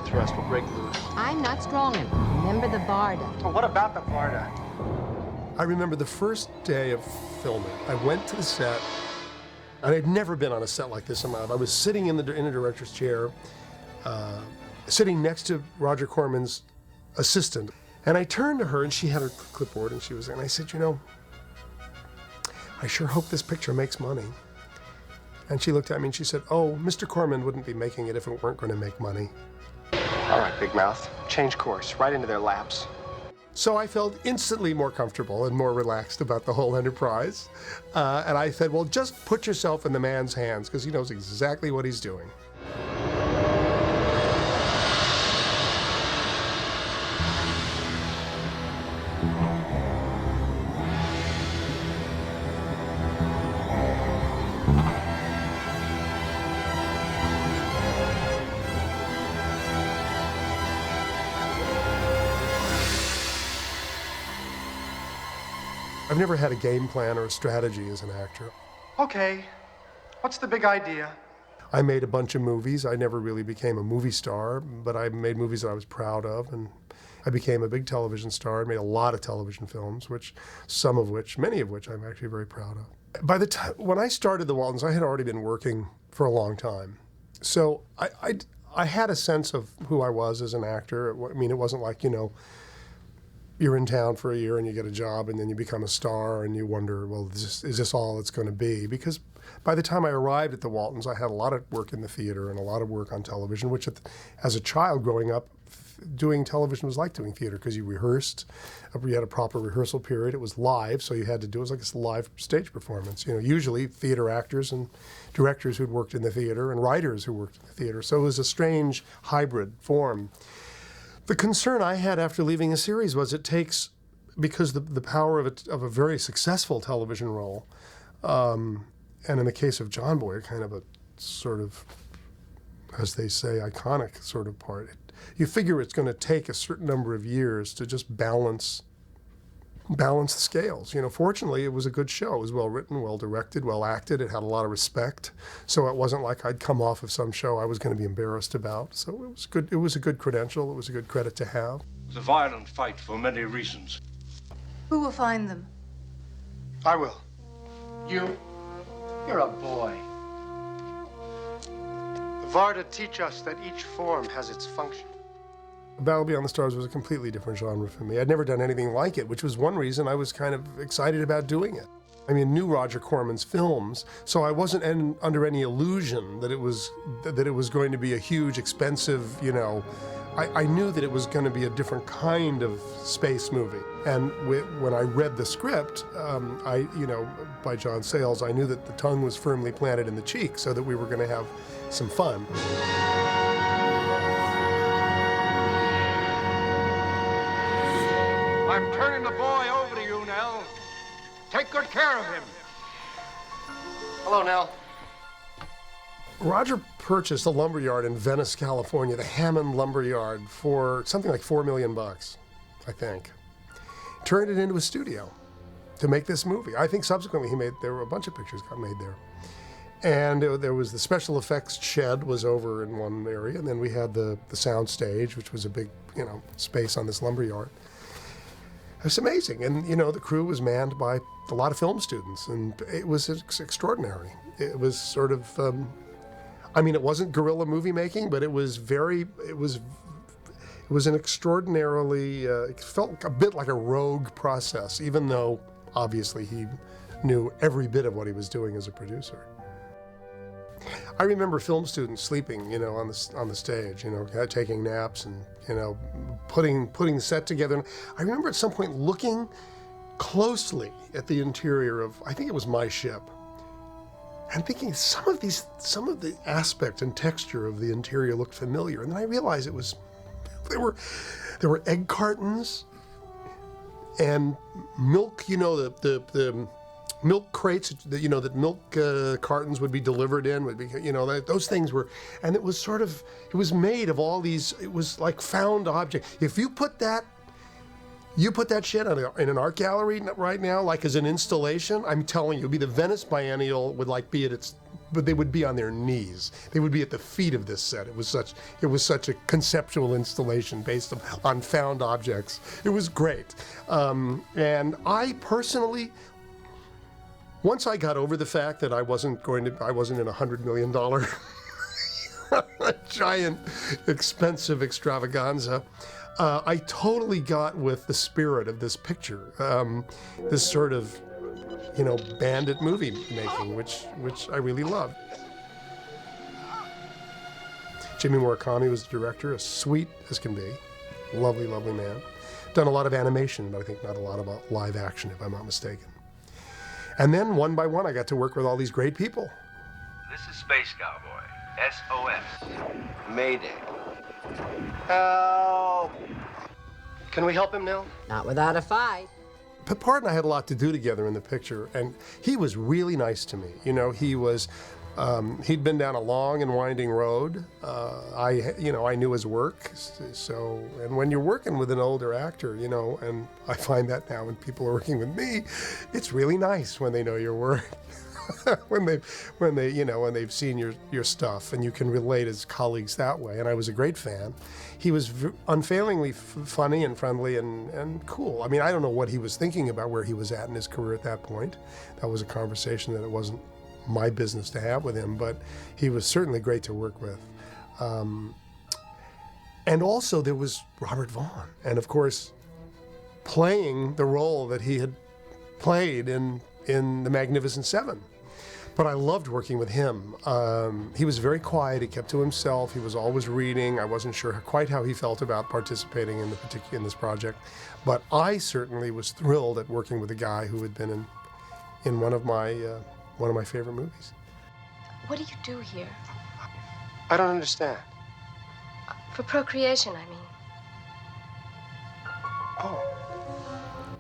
full thrust will break loose. I'm not strong enough. Remember the Varda. Well, what about the Varda? I remember the first day of filming. I went to the set, and I'd never been on a set like this in my life. I was sitting in a director's chair, sitting next to Roger Corman's assistant. And I turned to her, and she had her clipboard, and she was there. And I said, you know, I sure hope this picture makes money. And she looked at me and she said, oh, Mr. Corman wouldn't be making it if it weren't going to make money. All right, Big Mouth. Change course, right into their laps. So I felt instantly more comfortable and more relaxed about the whole enterprise. And I said, well, just put yourself in the man's hands, because he knows exactly what he's doing. I've never had a game plan or a strategy as an actor. Okay, what's the big idea? I made a bunch of movies. I never really became a movie star, but I made movies that I was proud of, and I became a big television star. I made a lot of television films, many of which I'm actually very proud of. By the time, when I started the Waltons, I had already been working for a long time. So I had a sense of who I was as an actor. I mean, it wasn't like, you know, you're in town for a year and you get a job and then you become a star and you wonder, well, is this all it's going to be? Because by the time I arrived at the Waltons, I had a lot of work in the theater and a lot of work on television, which as a child growing up, doing television was like doing theater, because you rehearsed. You had a proper rehearsal period. It was live, so you had to do it was like a live stage performance. You know, usually theater actors and directors who'd worked in the theater and writers who worked in the theater. So it was a strange hybrid form. The concern I had after leaving a series was it takes, because the power of a very successful television role, and in the case of John Boy, kind of a sort of, as they say, iconic sort of part. You figure it's going to take a certain number of years to just balance the scales. You know, fortunately, it was a good show. It was well written, well directed, well acted. It had a lot of respect. So it wasn't like I'd come off of some show I was going to be embarrassed about. So it was good. It was a good credential. It was a good credit to have. It's a violent fight for many reasons. Who will find them? I will. You're a boy. The Varda teach us that each form has its function. Battle Beyond the Stars was a completely different genre for me. I'd never done anything like it, which was one reason I was kind of excited about doing it. I mean, knew Roger Corman's films, so I wasn't under any illusion that it was going to be a huge, expensive, you know. I knew that it was going to be a different kind of space movie. And when I read the script, by John Sayles, I knew that the tongue was firmly planted in the cheek, so that we were going to have some fun. I'm turning the boy over to you, Nell. Take good care of him. Hello, Nell. Roger purchased a lumberyard in Venice, California, the Hammond Lumberyard, for something like $4 million, I think. Turned it into a studio to make this movie. I think subsequently there were a bunch of pictures got made there. And there was the special effects shed was over in one area, and then we had the sound stage, which was a big, you know, space on this lumberyard. It was amazing, and you know, the crew was manned by a lot of film students, and it was extraordinary. It was sort of, I mean, it wasn't guerrilla movie making, but it was an extraordinarily, it felt a bit like a rogue process, even though obviously he knew every bit of what he was doing as a producer. I remember film students sleeping, you know, on the stage, you know, taking naps and, you know, putting the set together. And I remember at some point looking closely at the interior of, I think it was my ship, and thinking some of the aspect and texture of the interior looked familiar. And then I realized there were egg cartons and milk, you know, the milk crates, you know, that milk cartons would be delivered in, would be, you know, those things were, and it was sort of, it was made of all these, it was like found object. If you put that shit in an art gallery right now, like as an installation, I'm telling you, it'd be the Venice Biennial would like be at its but they would be on their knees. They would be at the feet of this set. It was such a conceptual installation based on found objects. It was great. And I personally, once I got over the fact that I wasn't in a $100 million giant, expensive extravaganza, I totally got with the spirit of this picture, this sort of, bandit movie making, which I really loved. Jimmy Murakami was the director, as sweet as can be, lovely, lovely man. Done a lot of animation, but I think not a lot about live action, if I'm not mistaken. And then one by one, I got to work with all these great people. This is Space Cowboy, SOS. Mayday. Help! Can we help him now? Not without a fight. Peppard and I had a lot to do together in the picture, and he was really nice to me. He was, he'd been down a long and winding road. I knew his work. So, and when you're working with an older actor, and I find that now when people are working with me, it's really nice when they know your work. when they've seen your stuff and you can relate as colleagues that way. And I was a great fan. He was unfailingly funny and friendly and cool. I mean, I don't know what he was thinking about where he was at in his career at that point. That was a conversation that it wasn't my business to have with him, but he was certainly great to work with. And also there was Robert Vaughn, and of course, playing the role that he had played in The Magnificent Seven. But I loved working with him. He was very quiet. He kept to himself. He was always reading. I wasn't sure quite how he felt about participating in this project, but I certainly was thrilled at working with a guy who had been in one of my favorite movies. What do you do here? I don't understand. For procreation, I mean. Oh.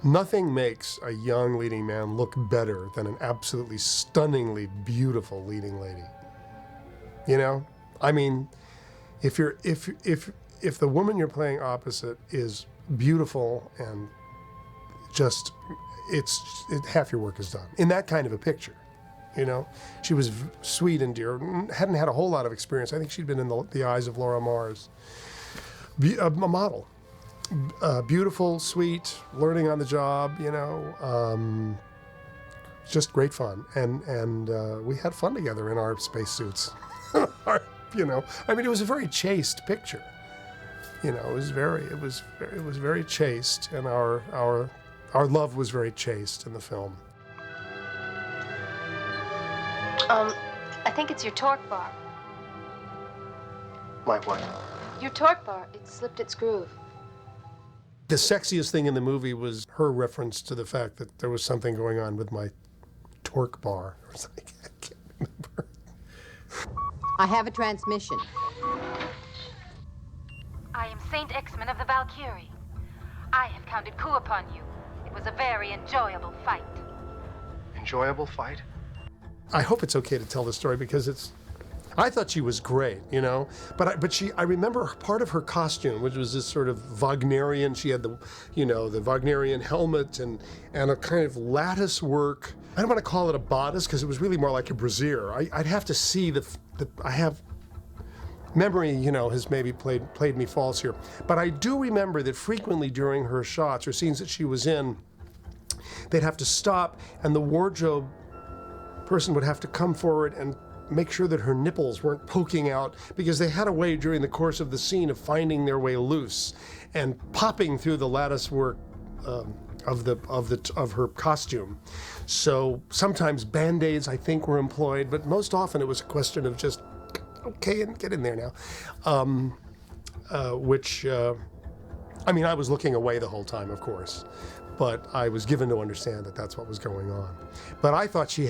Nothing makes a young leading man look better than an absolutely stunningly beautiful leading lady. I mean, if the woman you're playing opposite is beautiful and just, half your work is done. In that kind of a picture, she was sweet and dear. Hadn't had a whole lot of experience. I think she'd been in the eyes of Laura Mars, a model. Beautiful, sweet, learning on the job, just great fun. And we had fun together in our spacesuits. I mean, it was a very chaste picture. It was very chaste, and our love was very chaste in the film. I think it's your torque bar. My what? Your torque bar, it slipped its groove. The sexiest thing in the movie was her reference to the fact that there was something going on with my torque bar. Or something. I can't remember. I have a transmission. I am Saint X-Men of the Valkyrie. I have counted coup upon you. It was a very enjoyable fight. Enjoyable fight? I hope it's okay to tell the story because I thought she was great, but I remember part of her costume, which was this sort of Wagnerian. She had the Wagnerian helmet and a kind of lattice work. I don't want to call it a bodice because it was really more like a brassiere. I'd have to see I have memory, has maybe played me false here, but I do remember that frequently during her shots or scenes that she was in, they'd have to stop and the wardrobe person would have to come forward and make sure that her nipples weren't poking out because they had a way during the course of the scene of finding their way loose and popping through the lattice work of her costume. So sometimes Band-Aids, I think, were employed, but most often it was a question of just, okay, and get in there now. I was looking away the whole time, of course, but I was given to understand that that's what was going on. But I thought she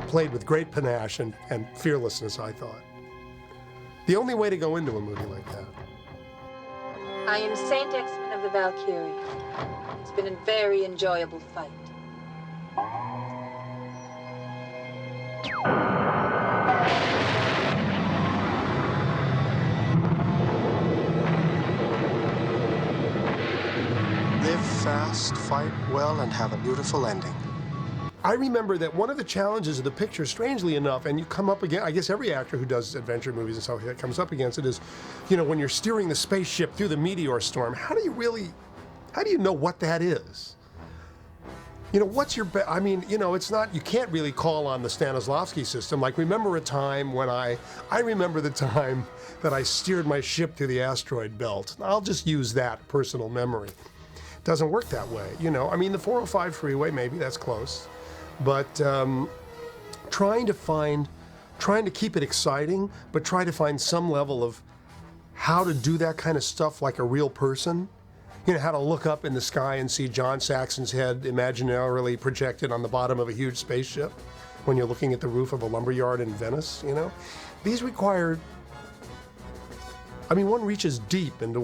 played with great panache and fearlessness, I thought. The only way to go into a movie like that. I am Saint X-Men of the Valkyrie. It's been a very enjoyable fight. Live fast, fight well, and have a beautiful ending. I remember that one of the challenges of the picture, strangely enough, and you come up again, I guess every actor who does adventure movies and stuff comes up against it, is, you know, when you're steering the spaceship through the meteor storm, how do you know what that is? You know, what's your, I mean, you know, it's not, you can't really call on the Stanislavski system. Like, remember a time when I remember the time that I steered my ship through the asteroid belt. I'll just use that personal memory. It doesn't work that way, you know. I mean, the 405 freeway, maybe that's close. But trying to keep it exciting, but try to find some level of how to do that kind of stuff like a real person. You know, how to look up in the sky and see John Saxon's head imaginarily projected on the bottom of a huge spaceship when you're looking at the roof of a lumberyard in Venice, you know. These require, I mean, one reaches deep into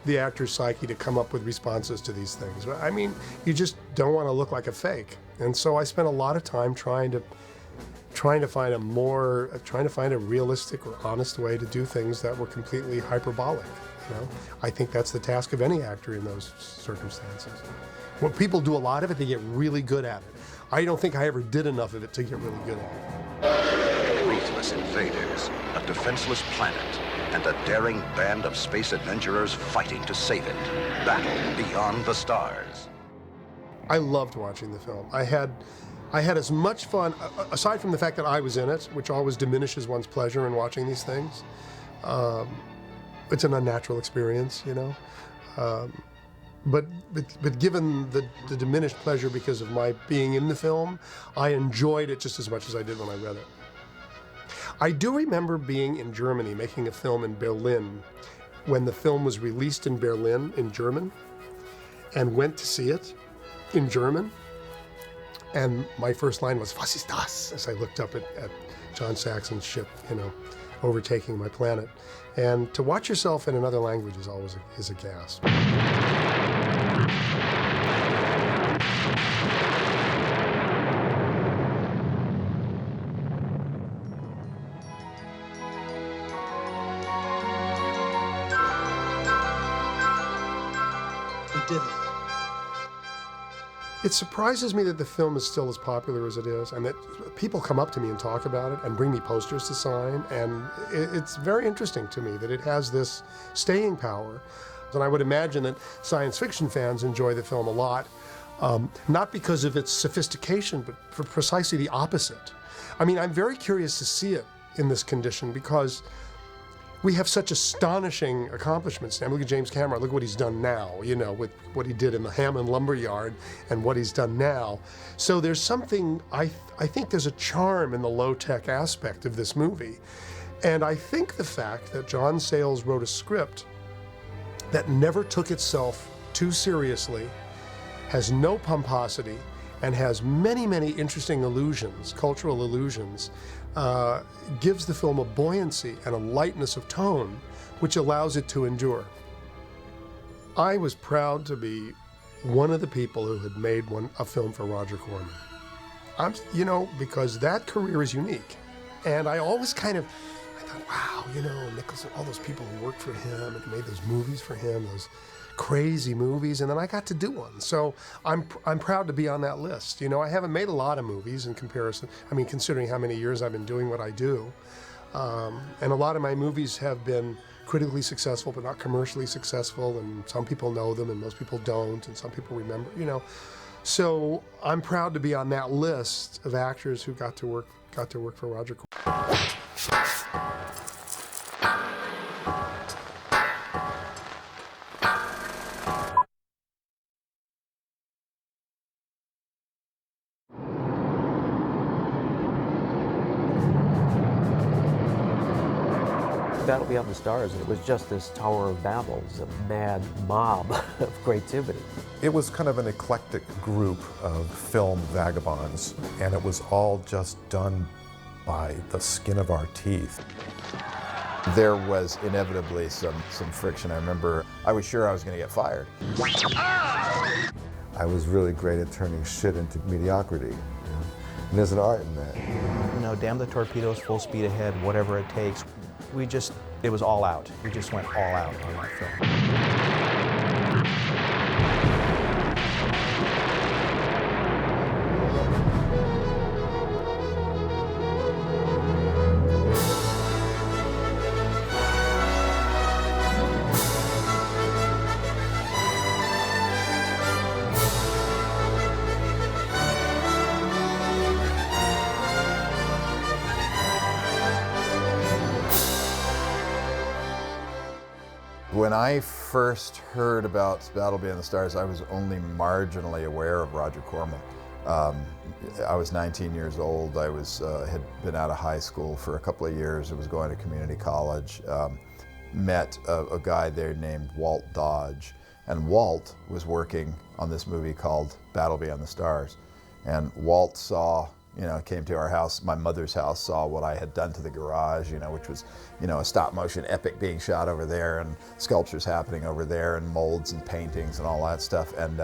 the actor's psyche to come up with responses to these things. I mean, you just don't want to look like a fake. And so I spent a lot of time trying to find a realistic or honest way to do things that were completely hyperbolic. You know? I think that's the task of any actor in those circumstances. When people do a lot of it, they get really good at it. I don't think I ever did enough of it to get really good at it. Ruthless invaders, a defenseless planet, and a daring band of space adventurers fighting to save it. Battle beyond the stars. I loved watching the film. I had as much fun, aside from the fact that I was in it, which always diminishes one's pleasure in watching these things. It's an unnatural experience, you know. But given the diminished pleasure because of my being in the film, I enjoyed it just as much as I did when I read it. I do remember being in Germany, making a film in Berlin, when the film was released in Berlin in German, and went to see it in German. And my first line was, "Was ist das?" as I looked up at John Saxon's ship, you know, overtaking my planet. And to watch yourself in another language is always a gasp. We did it. It surprises me that the film is still as popular as it is, and that people come up to me and talk about it and bring me posters to sign, and it's very interesting to me that it has this staying power. And I would imagine that science fiction fans enjoy the film a lot, not because of its sophistication, but for precisely the opposite. I mean, I'm very curious to see it in this condition because we have such astonishing accomplishments. Now, look at James Cameron, look what he's done now, you know, with what he did in the Hammond Lumberyard and what he's done now. So there's something, I think there's a charm in the low-tech aspect of this movie. And I think the fact that John Sayles wrote a script that never took itself too seriously, has no pomposity, and has many, many interesting allusions, cultural allusions, gives the film a buoyancy and a lightness of tone, which allows it to endure. I was proud to be one of the people who had made a film for Roger Corman. You know, because that career is unique. And I always I thought, wow, you know, Nicholson, all those people who worked for him and made those movies for him, those crazy movies, and then I got to do one. So I'm proud to be on that list. You know, I haven't made a lot of movies in comparison. I mean, considering how many years I've been doing what I do. And a lot of my movies have been critically successful, but not commercially successful, and some people know them and most people don't, and some people remember, you know. So I'm proud to be on that list of actors who got to work for Roger Corman. Battle Beyond the Stars, it was just this Tower of Babel, a mad mob of creativity. It was kind of an eclectic group of film vagabonds, and it was all just done by the skin of our teeth. There was inevitably some friction. I remember I was sure I was going to get fired. I was really great at turning shit into mediocrity. You know? And there's an art in that. You know, damn the torpedoes, full speed ahead, whatever it takes. It was all out. We just went all out on that film. When I first heard about Battle Beyond the Stars, I was only marginally aware of Roger Corman. I was 19 years old. I had been out of high school for a couple of years. I was going to community college. Met a guy there named Walt Dodge. And Walt was working on this movie called Battle Beyond the Stars. And Walt saw, came to our house, my mother's house, saw what I had done to the garage, which was, a stop motion epic being shot over there and sculptures happening over there and molds and paintings and all that stuff. And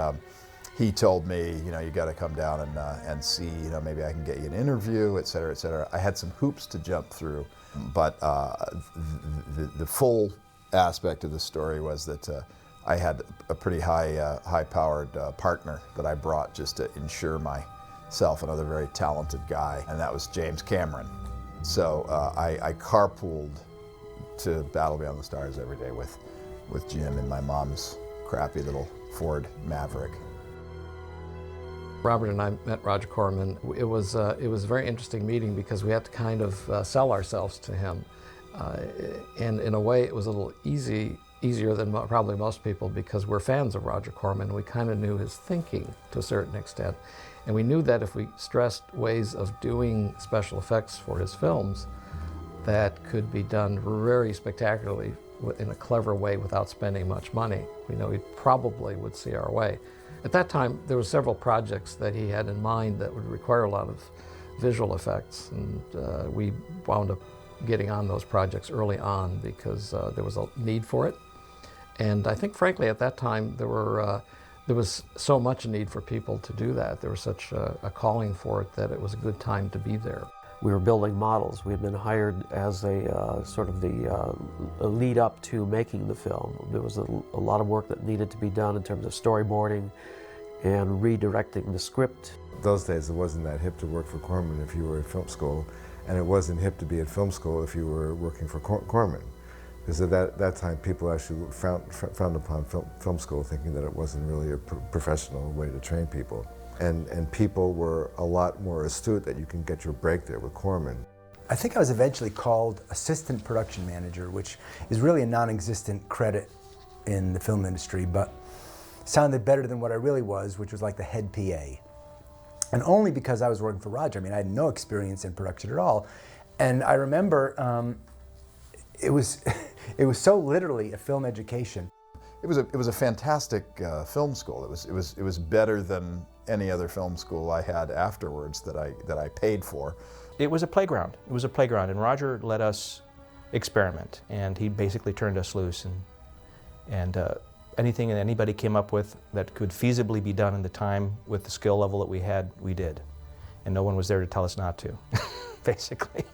he told me, you got to come down and see, maybe I can get you an interview, et cetera, et cetera. I had some hoops to jump through, but the full aspect of the story was that I had a pretty high-powered partner that I brought just to ensure myself another very talented guy, and that was James Cameron. So I carpooled to Battle Beyond the Stars every day with Jim in my mom's crappy little Ford Maverick. Robert and I met Roger Corman. It was a very interesting meeting because we had to kind of sell ourselves to him, and in a way it was a little easier than probably most people because we're fans of Roger Corman. We kind of knew his thinking to a certain extent. And we knew that if we stressed ways of doing special effects for his films that could be done very spectacularly in a clever way without spending much money, we know he probably would see our way. At that time, there were several projects that he had in mind that would require a lot of visual effects, and we wound up getting on those projects early on because there was a need for it. And I think, frankly, at that time, there was so much need for people to do that. There was such a calling for it that it was a good time to be there. We were building models. We had been hired as a sort of a lead up to making the film. There was a lot of work that needed to be done in terms of storyboarding and redirecting the script. Those days, it wasn't that hip to work for Corman if you were at film school, and it wasn't hip to be at film school if you were working for Corman. Because at that time, people actually frowned upon film school, thinking that it wasn't really a professional way to train people. And people were a lot more astute that you can get your break there with Corman. I think I was eventually called assistant production manager, which is really a non-existent credit in the film industry, but sounded better than what I really was, which was like the head PA. And only because I was working for Roger. I mean, I had no experience in production at all. And I remember it was so literally a film education. It was a fantastic film school. It was better than any other film school I had afterwards that I paid for. It was a playground. It was a playground, and Roger let us experiment, and he basically turned us loose, and anything that anybody came up with that could feasibly be done in the time with the skill level that we had, we did, and no one was there to tell us not to, basically.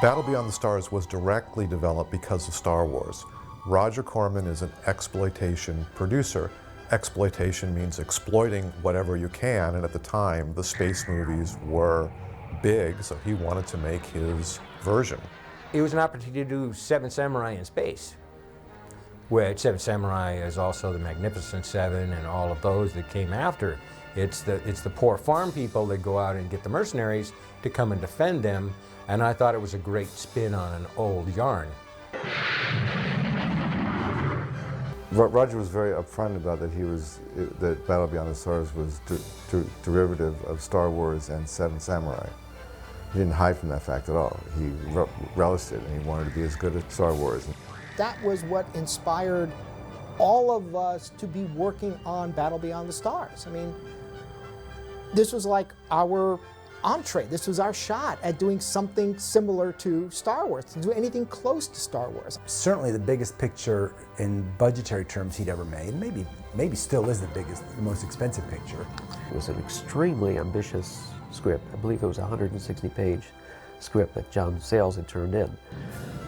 Battle Beyond the Stars was directly developed because of Star Wars. Roger Corman is an exploitation producer. Exploitation means exploiting whatever you can, and at the time, the space movies were big, so he wanted to make his version. It was an opportunity to do Seven Samurai in space, which Seven Samurai is also the Magnificent Seven and all of those that came after. It's the poor farm people that go out and get the mercenaries to come and defend them, and I thought it was a great spin on an old yarn. Roger was very upfront about that that Battle Beyond the Stars was derivative of Star Wars and Seven Samurai. He didn't hide from that fact at all. He relished it, and he wanted to be as good as Star Wars. That was what inspired all of us to be working on Battle Beyond the Stars. I mean, this was like our entree. This was our shot at doing something similar to Star Wars, to do anything close to Star Wars. Certainly the biggest picture in budgetary terms he'd ever made. Maybe still is the most expensive picture. It was an extremely ambitious script. I believe it was a 160-page script that John Sayles had turned in.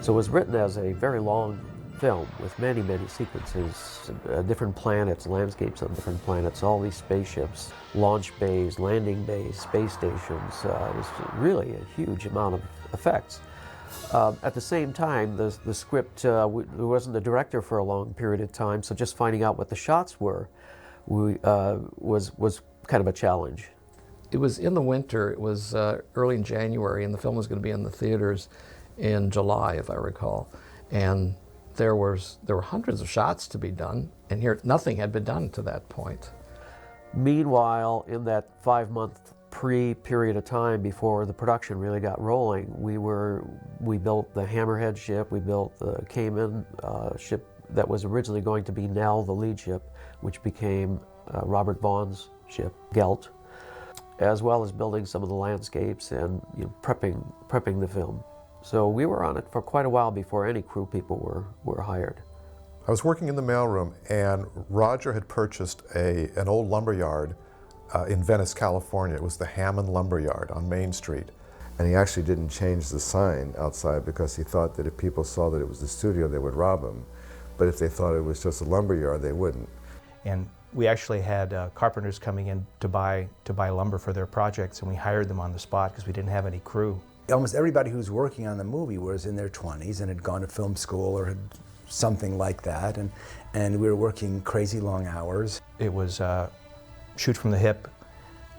So it was written as a very long film with many, many sequences, different planets, landscapes on different planets, all these spaceships, launch bays, landing bays, space stations. It was really a huge amount of effects. At the same time, the script, there wasn't a director for a long period of time, so just finding out what the shots were was kind of a challenge. It was in the winter, it was early in January, and the film was going to be in the theaters. in July, if I recall. And there were hundreds of shots to be done, and here nothing had been done to that point. Meanwhile, in that 5-month period of time before the production really got rolling, we built the Hammerhead ship, we built the Cayman ship that was originally going to be Nell, the lead ship, which became Robert Vaughn's ship, Gelt, as well as building some of the landscapes and prepping the film. So we were on it for quite a while before any crew people were hired. I was working in the mailroom, and Roger had purchased an old lumber yard in Venice, California. It was the Hammond Lumber Yard on Main Street. And he actually didn't change the sign outside because he thought that if people saw that it was the studio, they would rob him. But if they thought it was just a lumber yard, they wouldn't. And we actually had carpenters coming in to buy lumber for their projects, and we hired them on the spot because we didn't have any crew. Almost everybody who was working on the movie was in their 20s and had gone to film school or had something like that, and we were working crazy long hours. It was shoot from the hip,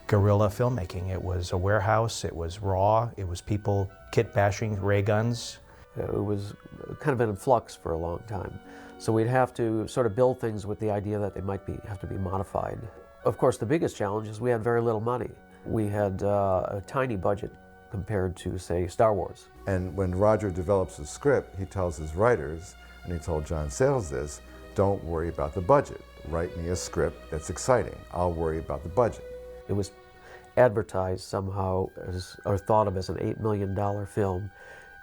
guerrilla filmmaking. It was a warehouse, it was raw, it was people kit bashing ray guns. It was kind of been in flux for a long time. So we'd have to sort of build things with the idea that they might have to be modified. Of course, the biggest challenge is we had very little money. We had a tiny budget compared to, say, Star Wars. And when Roger develops a script, he tells his writers, and he told John Sayles this, don't worry about the budget. Write me a script that's exciting. I'll worry about the budget. It was advertised somehow or thought of as an $8 million film.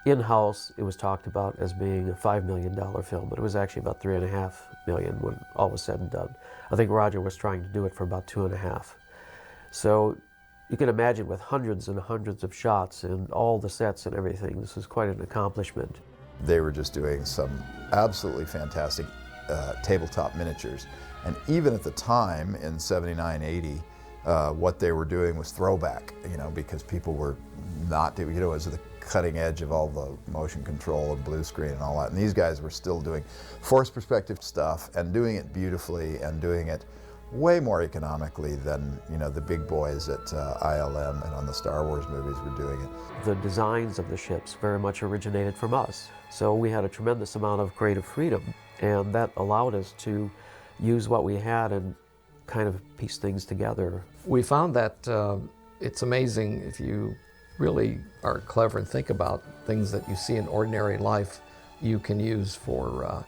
In-house, it was talked about as being a $5 million film, but it was actually about $3.5 million when all was said and done. I think Roger was trying to do it for about $2.5 million. So you can imagine with hundreds and hundreds of shots and all the sets and everything, this was quite an accomplishment. They were just doing some absolutely fantastic tabletop miniatures. And even at the time, in 79, 80, what they were doing was throwback, because people were not doing, it was the cutting edge of all the motion control and blue screen and all that. And these guys were still doing forced perspective stuff and doing it beautifully and doing it way more economically than, the big boys at ILM and on the Star Wars movies were doing it. The designs of the ships very much originated from us. So we had a tremendous amount of creative freedom, and that allowed us to use what we had and kind of piece things together. We found that it's amazing if you really are clever and think about things that you see in ordinary life you can use for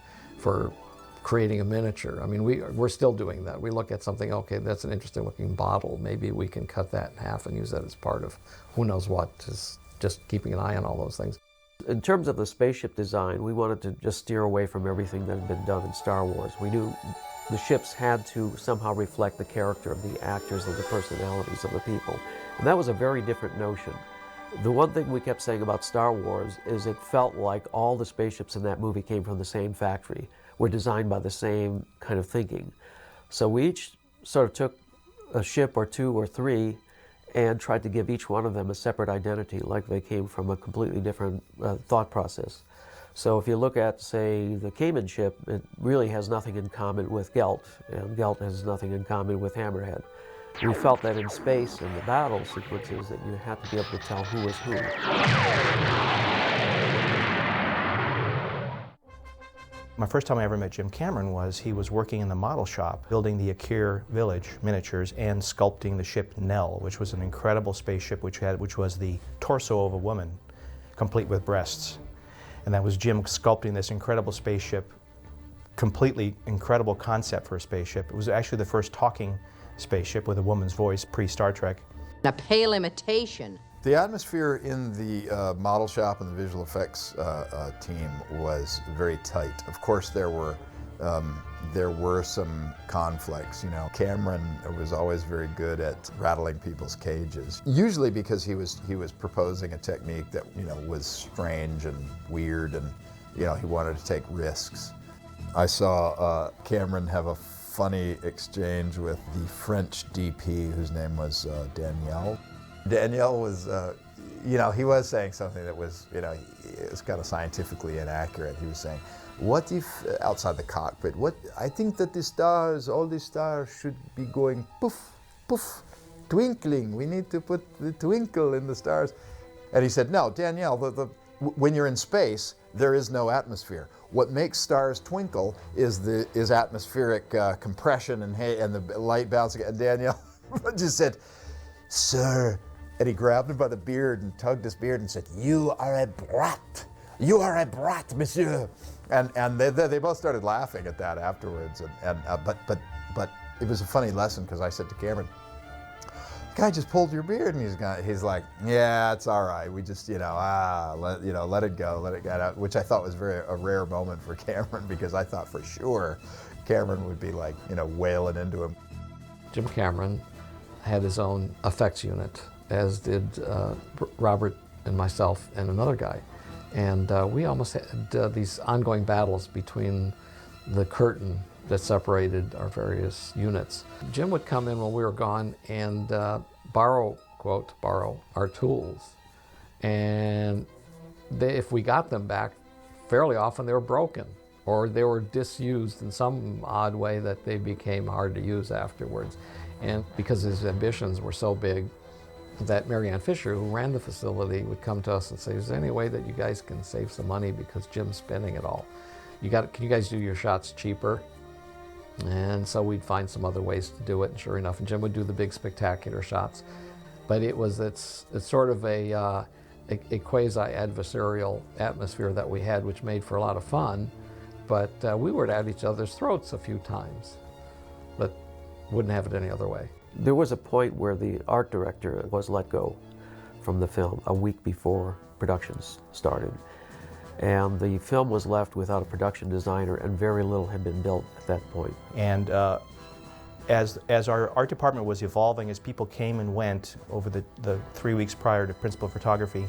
creating a miniature. I mean, we're still doing that. We look at something, okay, that's an interesting looking bottle. Maybe we can cut that in half and use that as part of who knows what, just keeping an eye on all those things. In terms of the spaceship design, we wanted to just steer away from everything that had been done in Star Wars. We knew the ships had to somehow reflect the character of the actors and the personalities of the people. And that was a very different notion. The one thing we kept saying about Star Wars is it felt like all the spaceships in that movie came from the same factory, were designed by the same kind of thinking. So we each sort of took a ship or two or three and tried to give each one of them a separate identity, like they came from a completely different thought process. So if you look at, say, the Cayman ship, it really has nothing in common with Gelt, and Gelt has nothing in common with Hammerhead. We felt that in space, in the battle sequences, that you had to be able to tell who was who. My first time I ever met Jim Cameron was he was working in the model shop, building the Akir village miniatures and sculpting the ship Nell, which was an incredible spaceship which was the torso of a woman, complete with breasts. And that was Jim sculpting this incredible spaceship, completely incredible concept for a spaceship. It was actually the first talking spaceship with a woman's voice pre-Star Trek. A pale imitation. The atmosphere in the model shop and the visual effects team was very tight. Of course, there were some conflicts. Cameron was always very good at rattling people's cages. Usually because he was proposing a technique that was strange and weird, and he wanted to take risks. I saw Cameron have a funny exchange with the French DP, whose name was Danielle. Danielle was, he was saying something that was, it was kind of scientifically inaccurate. He was saying, what if, outside the cockpit, I think that the stars, all the stars should be going poof, poof, twinkling. We need to put the twinkle in the stars. And he said, no, Danielle, when you're in space, there is no atmosphere. What makes stars twinkle is atmospheric compression and the light bouncing. And Daniel just said, "Sir," and he grabbed him by the beard and tugged his beard and said, "You are a brat. You are a brat, monsieur." And they both started laughing at that afterwards. But it was a funny lesson because I said to Cameron, "The guy just pulled your beard," and he's like, "Yeah, it's all right. We just let it go, let it get out," which I thought was a rare moment for Cameron because I thought for sure Cameron would be like wailing into him. Jim Cameron had his own effects unit, as did Robert and myself and another guy. And we almost had these ongoing battles between the curtain that separated our various units. Jim would come in when we were gone and borrow our tools. And if we got them back, fairly often they were broken or they were disused in some odd way that they became hard to use afterwards. And because his ambitions were so big, that Mary Ann Fisher, who ran the facility, would come to us and say, "Is there any way that you guys can save some money because Jim's spending it all? Can you guys do your shots cheaper?" And so we'd find some other ways to do it, and sure enough, and Jim would do the big spectacular shots. But it's sort of a quasi-adversarial atmosphere that we had, which made for a lot of fun. But we were at each other's throats a few times, but wouldn't have it any other way. There was a point where the art director was let go from the film a week before productions started. And the film was left without a production designer, and very little had been built at that point. And as our art department was evolving, as people came and went over the 3 weeks prior to principal photography,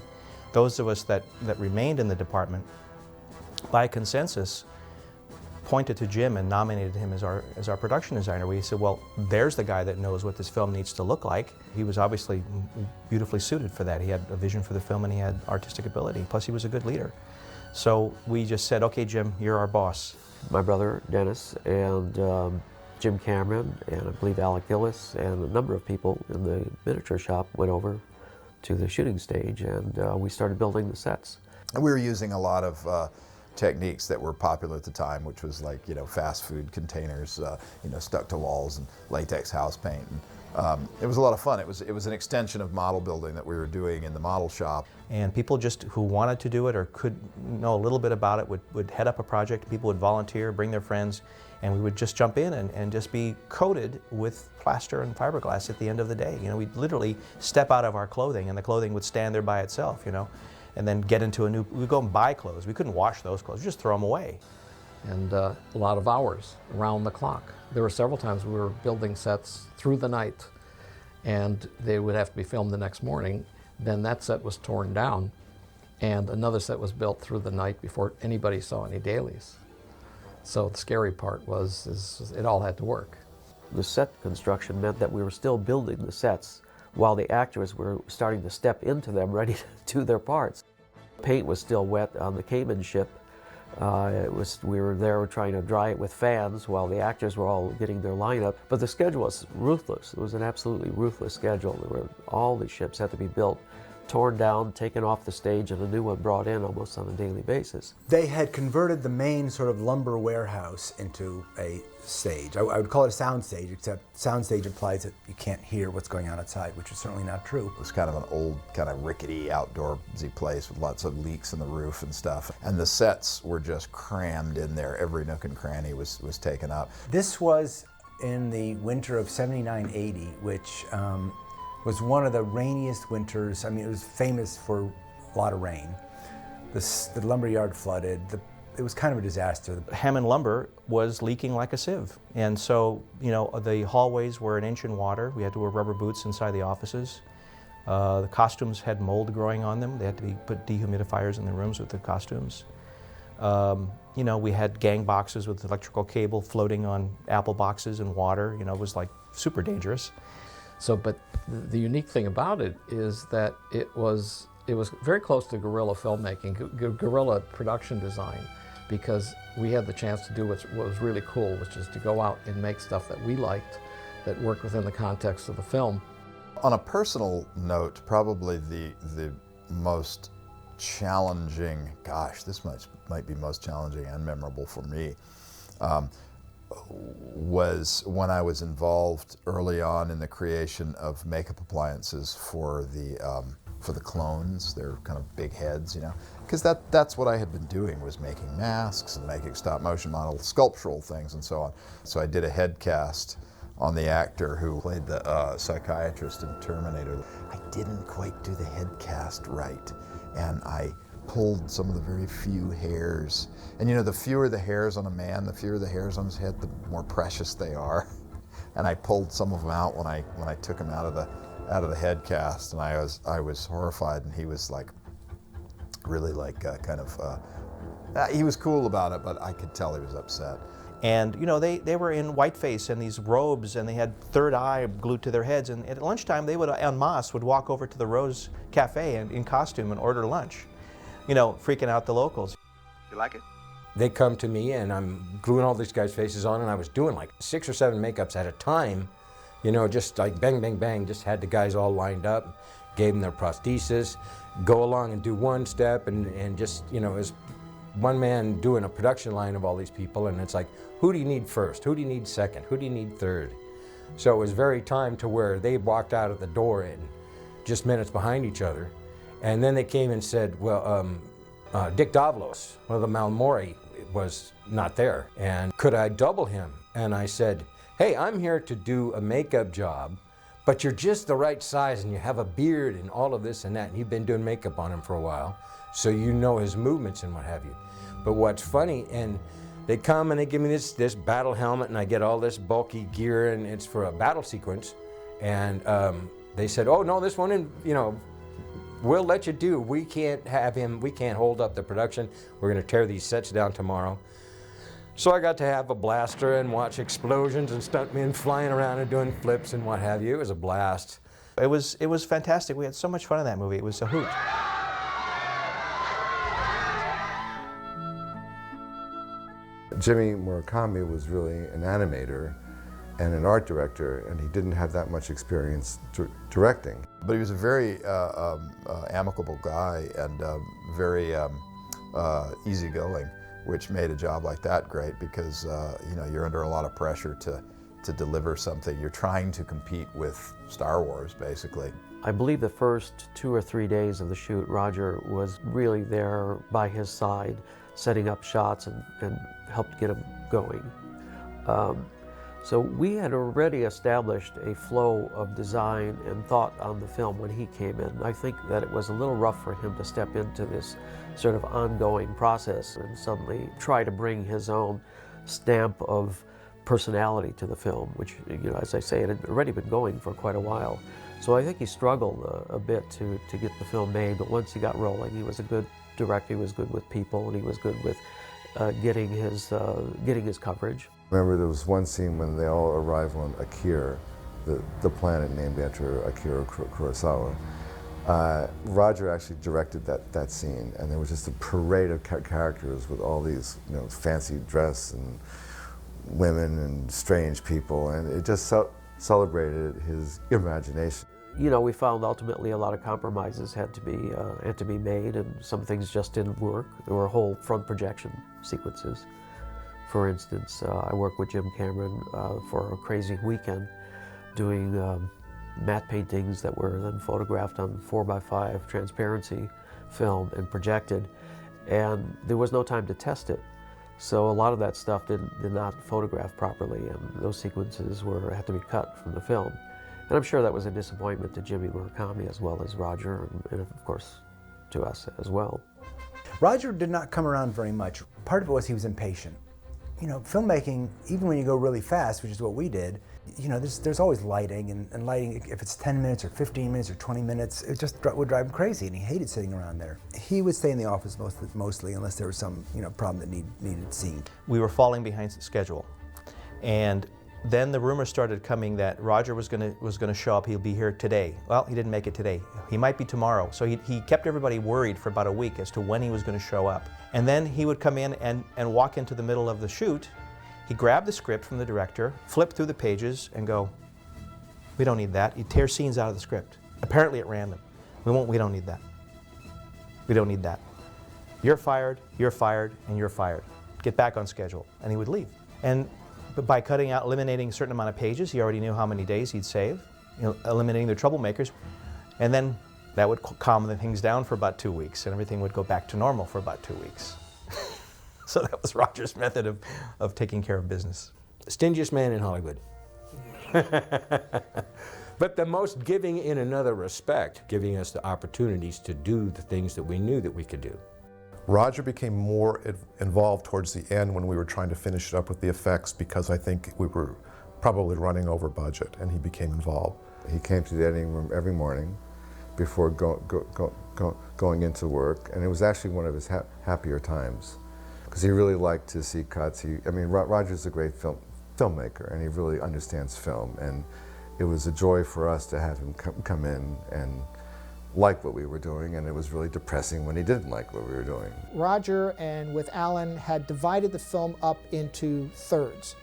those of us that remained in the department, by consensus, pointed to Jim and nominated him as our production designer. We said, well, there's the guy that knows what this film needs to look like. He was obviously beautifully suited for that. He had a vision for the film and he had artistic ability. Plus he was a good leader. So we just said, "Okay, Jim, you're our boss." My brother, Dennis, and Jim Cameron, and I believe Alec Gillis, and a number of people in the miniature shop went over to the shooting stage, and we started building the sets. And we were using a lot of techniques that were popular at the time, which was like, fast food containers, stuck to walls and latex house paint. And, it was a lot of fun. It was an extension of model building that we were doing in the model shop. And people just who wanted to do it or could know a little bit about it would head up a project. People would volunteer, bring their friends, and we would just jump in and just be coated with plaster and fiberglass at the end of the day. We'd literally step out of our clothing and the clothing would stand there by itself, and then get into we'd go and buy clothes. We couldn't wash those clothes, just throw them away. And a lot of hours around the clock. There were several times we were building sets through the night and they would have to be filmed the next morning. Then that set was torn down and another set was built through the night before anybody saw any dailies. So the scary part is it all had to work. The set construction meant that we were still building the sets while the actors were starting to step into them, ready to do their parts. Paint was still wet on the Cayman ship. We were there trying to dry it with fans while the actors were all getting their lineup. But the schedule was ruthless. It was an absolutely ruthless schedule. All the ships had to be built, torn down, taken off the stage, and a new one brought in almost on a daily basis. They had converted the main sort of lumber warehouse into a stage. I would call it a sound stage, except sound stage implies that you can't hear what's going on outside, which is certainly not true. It was kind of an old, kind of rickety, outdoorsy place with lots of leaks in the roof and stuff. And the sets were just crammed in there. Every nook and cranny was taken up. This was in the winter of 79-80, which was one of the rainiest winters. I mean, it was famous for a lot of rain. The lumberyard flooded. It was kind of a disaster. Hammond lumber was leaking like a sieve. And so, the hallways were an inch in water. We had to wear rubber boots inside the offices. The costumes had mold growing on them. They had to put dehumidifiers in the rooms with the costumes. We had gang boxes with electrical cable floating on apple boxes and water. It was like super dangerous. But the unique thing about it is that it was very close to guerrilla filmmaking, guerrilla production design, because we had the chance to do what was really cool, which is to go out and make stuff that we liked, that worked within the context of the film. On a personal note, probably the most challenging, gosh, this might be most challenging and memorable for me, was when I was involved early on in the creation of makeup appliances for the clones. They're kind of big heads, you know, because that's what I had been doing, was making masks and making stop motion models, sculptural things and so on. So I did a head cast on the actor who played the psychiatrist in Terminator. I didn't quite do the head cast right, and I pulled some of the very few hairs. And you know, the fewer the hairs on a man, the fewer the hairs on his head, the more precious they are. And I pulled some of them out when I took him out of the head cast, and I was horrified, and he was like, really like he was cool about it, but I could tell he was upset. And you know, they were in whiteface and these robes, and they had third eye glued to their heads, and at lunchtime they would en masse would walk over to the Rose Cafe in costume and order lunch, you know, freaking out the locals. You like it? They come to me and I'm gluing all these guys' faces on, and I was doing like 6 or 7 makeups at a time, you know, just like bang, bang, bang, just had the guys all lined up, gave them their prosthesis, go along and do one step, and just, you know, as one man doing a production line of all these people, and it's like, who do you need first? Who do you need second? Who do you need third? So it was very time to where they walked out of the door in just minutes behind each other. And then they came and said, well, Dick Davlos, one of the Malmori, was not there. And could I double him? And I said, hey, I'm here to do a makeup job, but you're just the right size and you have a beard and all of this and that, and you've been doing makeup on him for a while, so you know his movements and what have you. But what's funny, and they come and they give me this battle helmet, and I get all this bulky gear, and it's for a battle sequence. And they said, oh no, this one, you know, we'll let you do. We can't have him, we can't hold up the production. We're gonna tear these sets down tomorrow. So I got to have a blaster and watch explosions and stuntmen flying around and doing flips and what have you. It was a blast. It was fantastic. We had so much fun in that movie. It was a hoot. Jimmy Murakami was really an animator and an art director, and he didn't have that much experience directing. But he was a very amicable guy and very easygoing, which made a job like that great, because you know, you're under a lot of pressure to deliver something. You're trying to compete with Star Wars, basically. I believe the first 2 or 3 days of the shoot, Roger was really there by his side, setting up shots and helped get him going. So we had already established a flow of design and thought on the film when he came in. I think that it was a little rough for him to step into this sort of ongoing process and suddenly try to bring his own stamp of personality to the film, which, you know, as I say, it had already been going for quite a while. So I think he struggled a bit to get the film made, but once he got rolling, he was a good director, he was good with people, and he was good with getting his coverage. Remember, there was one scene when they all arrive on Akira, the planet named after Akira Kurosawa. Roger actually directed that scene, and there was just a parade of characters with all these, you know, fancy dress and women and strange people, and it just celebrated his imagination. You know, we found ultimately a lot of compromises had to be made, and some things just didn't work. There were whole front projection sequences. For instance, I worked with Jim Cameron for a crazy weekend doing matte paintings that were then photographed on 4x5 transparency film and projected, and there was no time to test it. So a lot of that stuff did not photograph properly, and those sequences had to be cut from the film. And I'm sure that was a disappointment to Jimmy Murakami as well as Roger, and of course to us as well. Roger did not come around very much. Part of it was he was impatient. You know, filmmaking, even when you go really fast, which is what we did, you know, there's always lighting, and lighting, if it's 10 minutes or 15 minutes or 20 minutes, it just would drive him crazy, and he hated sitting around there. He would stay in the office mostly unless there was some, you know, problem that needed seen. We were falling behind schedule, and then the rumors started coming that Roger was going to show up. He'll be here today. Well, he didn't make it today. He might be tomorrow. So he kept everybody worried for about a week as to when he was going to show up. And then he would come in and walk into the middle of the shoot. He'd grab the script from the director, flip through the pages, and go, "We don't need that." He'd tear scenes out of the script, apparently at random. We don't need that. We don't need that. You're fired, and you're fired. Get back on schedule. And he would leave. But by cutting out, eliminating a certain amount of pages, he already knew how many days he'd save, eliminating the troublemakers. And then that would calm the things down for about 2 weeks, and everything would go back to normal for about 2 weeks. So that was Roger's method of taking care of business. Stingiest man in Hollywood. But the most giving in another respect, giving us the opportunities to do the things that we knew that we could do. Roger became more involved towards the end when we were trying to finish it up with the effects, because I think we were probably running over budget, and he became involved. He came to the editing room every morning before going into work, and it was actually one of his happier times, because he really liked to see cuts. I mean, Roger's a great filmmaker, and he really understands film, and it was a joy for us to have him come in and like what we were doing, and it was really depressing when he didn't like what we were doing. Roger and with Alan had divided the film up into thirds,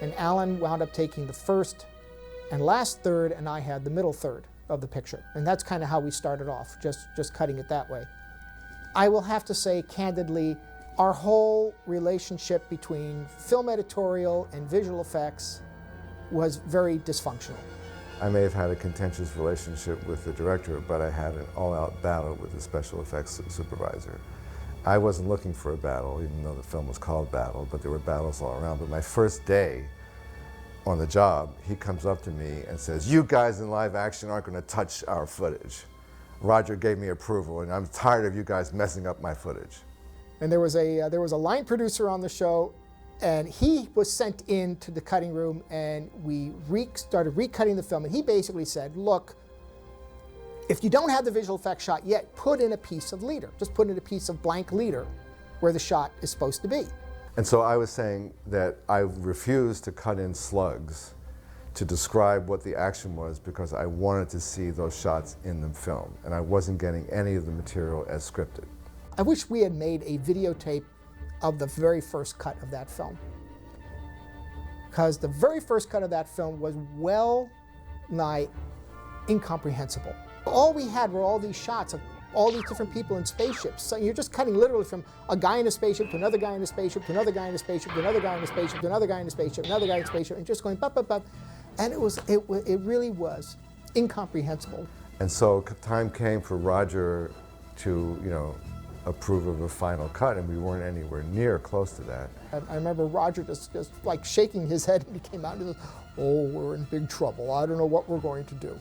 and Alan wound up taking the first and last third, and I had the middle third of the picture. And that's kind of how we started off, just cutting it that way. I will have to say candidly, our whole relationship between film editorial and visual effects was very dysfunctional. I may have had a contentious relationship with the director, but I had an all-out battle with the special effects supervisor. I wasn't looking for a battle, even though the film was called Battle, but there were battles all around. But my first day on the job, he comes up to me and says, "You guys in live action aren't going to touch our footage. Roger gave me approval, and I'm tired of you guys messing up my footage." And there was a line producer on the show, and he was sent into the cutting room, and we started recutting the film, and he basically said, "Look, if you don't have the visual effects shot yet, put in a piece of leader. Just put in a piece of blank leader where the shot is supposed to be." And so I was saying that I refused to cut in slugs to describe what the action was, because I wanted to see those shots in the film, and I wasn't getting any of the material as scripted. I wish we had made a videotape of the very first cut of that film, because the very first cut of that film was well nigh incomprehensible. All we had were all these shots of all these different people in spaceships. So you're just cutting literally from a guy in a spaceship to another guy in a spaceship to another guy in a spaceship to another guy in a spaceship to another guy in a spaceship, another guy in a spaceship, and just going bop, bop, bop. And it really was incomprehensible. And so time came for Roger to, approve of a final cut, and we weren't anywhere near close to that. I remember Roger just like shaking his head, and he came out and he says, "Oh, we're in big trouble. I don't know what we're going to do."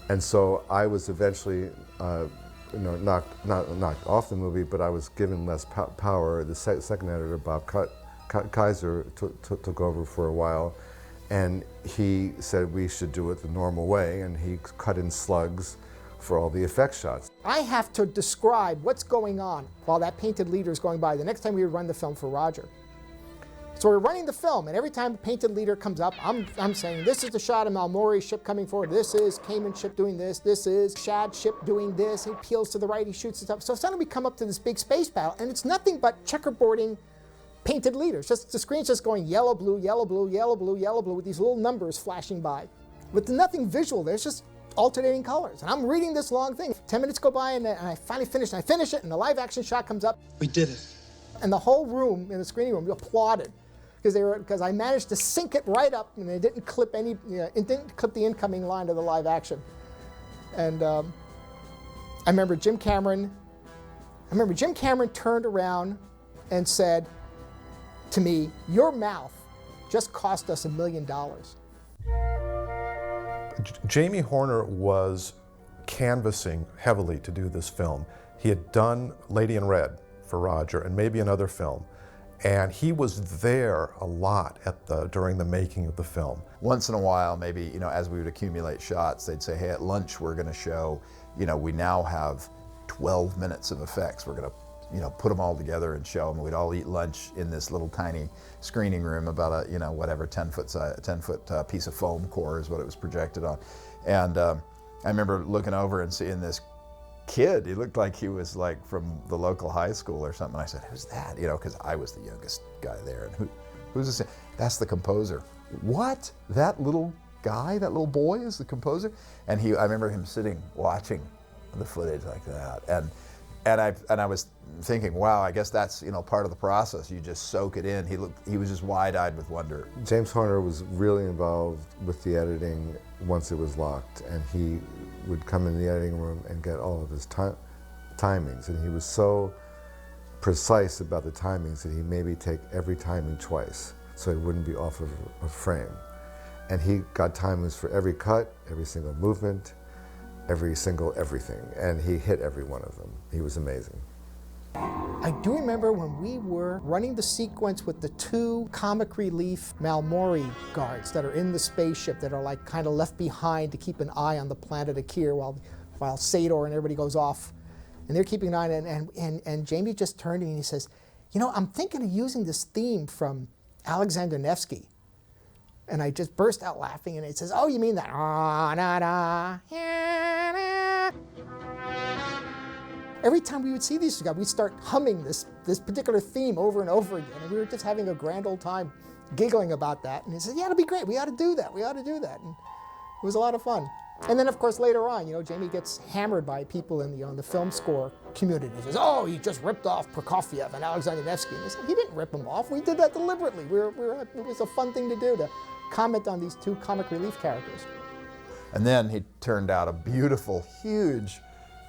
And so I was eventually, knocked off the movie, but I was given less power. The second editor, Bob Kaiser, took over for a while, and he said we should do it the normal way, and he cut in slugs for all the effect shots. I have to describe what's going on while that painted leader is going by the next time we would run the film for Roger. So we're running the film, and every time the painted leader comes up, I'm saying, this is the shot of Malmori's ship coming forward, this is Cayman's ship doing this is Shad's ship doing this, he peels to the right, he shoots and stuff. So suddenly we come up to this big space battle, and it's nothing but checkerboarding painted leaders. Just the screen's just going yellow, blue, yellow, blue, yellow, blue, yellow, blue, with these little numbers flashing by. With nothing visual, there's just alternating colors. And I'm reading this long thing. 10 minutes go by, and I finally finish, and I finish it, and the live action shot comes up. We did it. And the whole room, in the screening room, applauded. Because I managed to sync it right up, and it didn't clip it didn't clip the incoming line of the live action. And I remember Jim Cameron turned around and said to me, "Your mouth just cost us $1 million." Jamie Horner was canvassing heavily to do this film. He had done Lady in Red for Roger and maybe another film. And he was there a lot during the making of the film. Once in a while, maybe, as we would accumulate shots, they'd say, "Hey, at lunch we're going to show, we now have 12 minutes of effects. We're going to, put them all together and show them." We'd all eat lunch in this little tiny screening room, about a, 10-foot piece of foam core is what it was projected on. And I remember looking over and seeing this kid. He looked like he was from the local high school or something. I said, "Who's that?" Because I was the youngest guy there. And who's this? That's the composer. What? That little guy, that little boy is the composer? And I remember him sitting watching the footage like that. And I was thinking, wow, I guess that's, you know, part of the process. You just soak it in. He was just wide-eyed with wonder. James Horner was really involved with the editing once it was locked, and he would come in the editing room and get all of his timings, and he was so precise about the timings that he maybe take every timing twice, so it wouldn't be off of a frame. And he got timings for every cut, every single movement, every single everything, and he hit every one of them. He was amazing. I do remember when we were running the sequence with the 2 comic relief Malmori guards that are in the spaceship that are like kind of left behind to keep an eye on the planet Akir while Sador and everybody goes off. And they're keeping an eye on it, and Jamie just turned to me and he says, you know, I'm thinking of using this theme from Alexander Nevsky. And I just burst out laughing, and it says, oh, you mean that? Every time we would see these guys, we'd start humming this particular theme over and over again, and we were just having a grand old time giggling about that. And he said, yeah, it'll be great. We ought to do that. We ought to do that. And it was a lot of fun. And then, of course, later on, you know, Jamie gets hammered by people in the film score community. He says, oh, he just ripped off Prokofiev and Alexander Nevsky. And he said, he didn't rip them off. We did that deliberately. It was a fun thing to do, to comment on these 2 comic relief characters. And then he turned out a beautiful, huge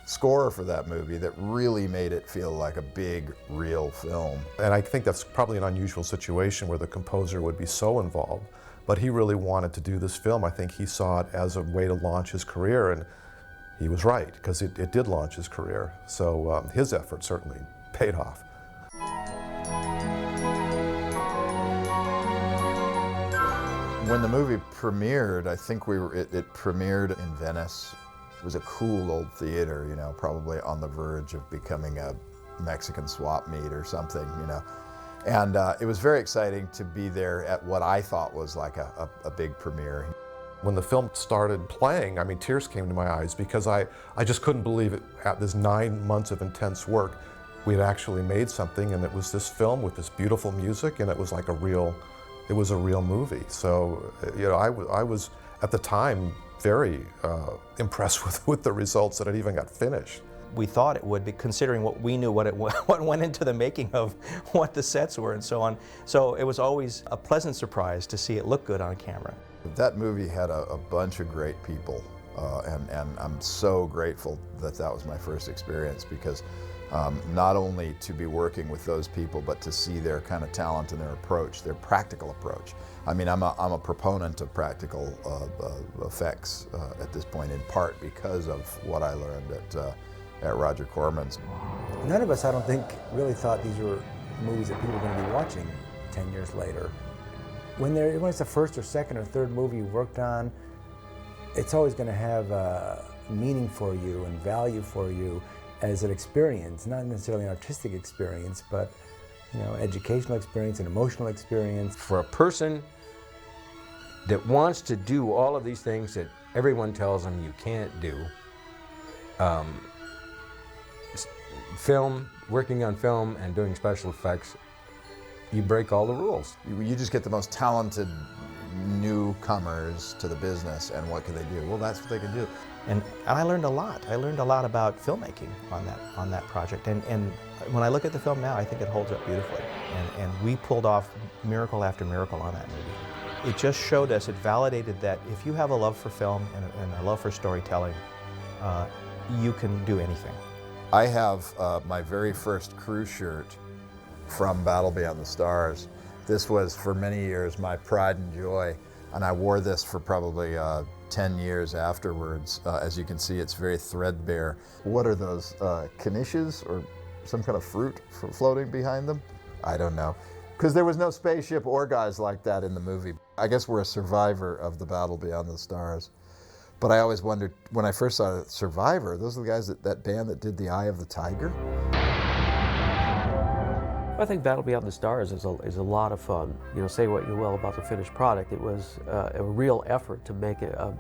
score for that movie that really made it feel like a big, real film. And I think that's probably an unusual situation where the composer would be so involved, but he really wanted to do this film. I think he saw it as a way to launch his career, and he was right, because it did launch his career. So his effort certainly paid off. When the movie premiered, I think it premiered in Venice. It was a cool old theater, you know, probably on the verge of becoming a Mexican swap meet or something, you know. And it was very exciting to be there at what I thought was like a big premiere. When the film started playing, I mean, tears came to my eyes because I just couldn't believe it. At this 9 months of intense work, we had actually made something, and it was this film with this beautiful music, and it was like a real movie. So, you know, I was at the time very impressed with the results that it even got finished. We thought it would be, considering what we knew, what went into the making of what the sets were and so on. So it was always a pleasant surprise to see it look good on camera. That movie had a bunch of great people, and I'm so grateful that that was my first experience, because not only to be working with those people, but to see their kind of talent and their approach, their practical approach. I mean, I'm a proponent of practical effects at this point, in part because of what I learned at Roger Corman's. None of us, I don't think, really thought these were movies that people were going to be watching 10 years later. When it's the first or second or third movie you worked on, it's always going to have meaning for you and value for you as an experience, not necessarily an artistic experience, but, you know, educational experience, an emotional experience. For a person that wants to do all of these things that everyone tells them you can't do, working on film and doing special effects, you break all the rules. You just get the most talented newcomers to the business, and what can they do? Well, that's what they can do. And I learned a lot. I learned a lot about filmmaking on that project. And when I look at the film now, I think it holds up beautifully. And we pulled off miracle after miracle on that movie. It just showed us, it validated that if you have a love for film and a love for storytelling, you can do anything. I have my very first crew shirt from Battle Beyond the Stars. This was, for many years, my pride and joy, and I wore this for probably 10 years afterwards. As you can see, it's very threadbare. What are those, knishes or some kind of fruit floating behind them? I don't know, because there was no spaceship or guys like that in the movie. I guess we're a survivor of the Battle Beyond the Stars. But I always wondered, when I first saw Survivor, those are the guys, that band that did The Eye of the Tiger? I think Battle Beyond the Stars is a lot of fun. You know, say what you will about the finished product, it was a real effort to make it a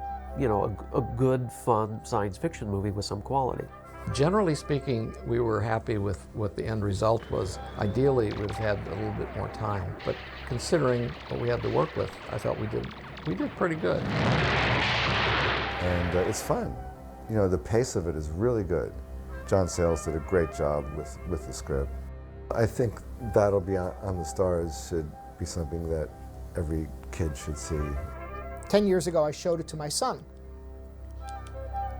good, fun science fiction movie with some quality. Generally speaking, we were happy with what the end result was. Ideally, we'd have had a little bit more time, but considering what we had to work with, I felt we did pretty good. And it's fun. You know, the pace of it is really good. John Sayles did a great job with the script. I think Battle Beyond the Stars should be something that every kid should see. 10 years ago, I showed it to my son.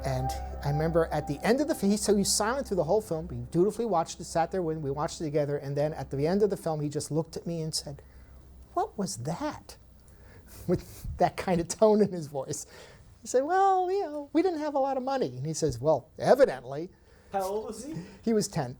And I remember at the end of the film, he was silent through the whole film. He dutifully watched it, sat there when we watched it together, and then at the end of the film, he just looked at me and said, "What was that?" With that kind of tone in his voice. I said, "Well, you know, we didn't have a lot of money." And he says, "Well, evidently." How old was he? He was 10.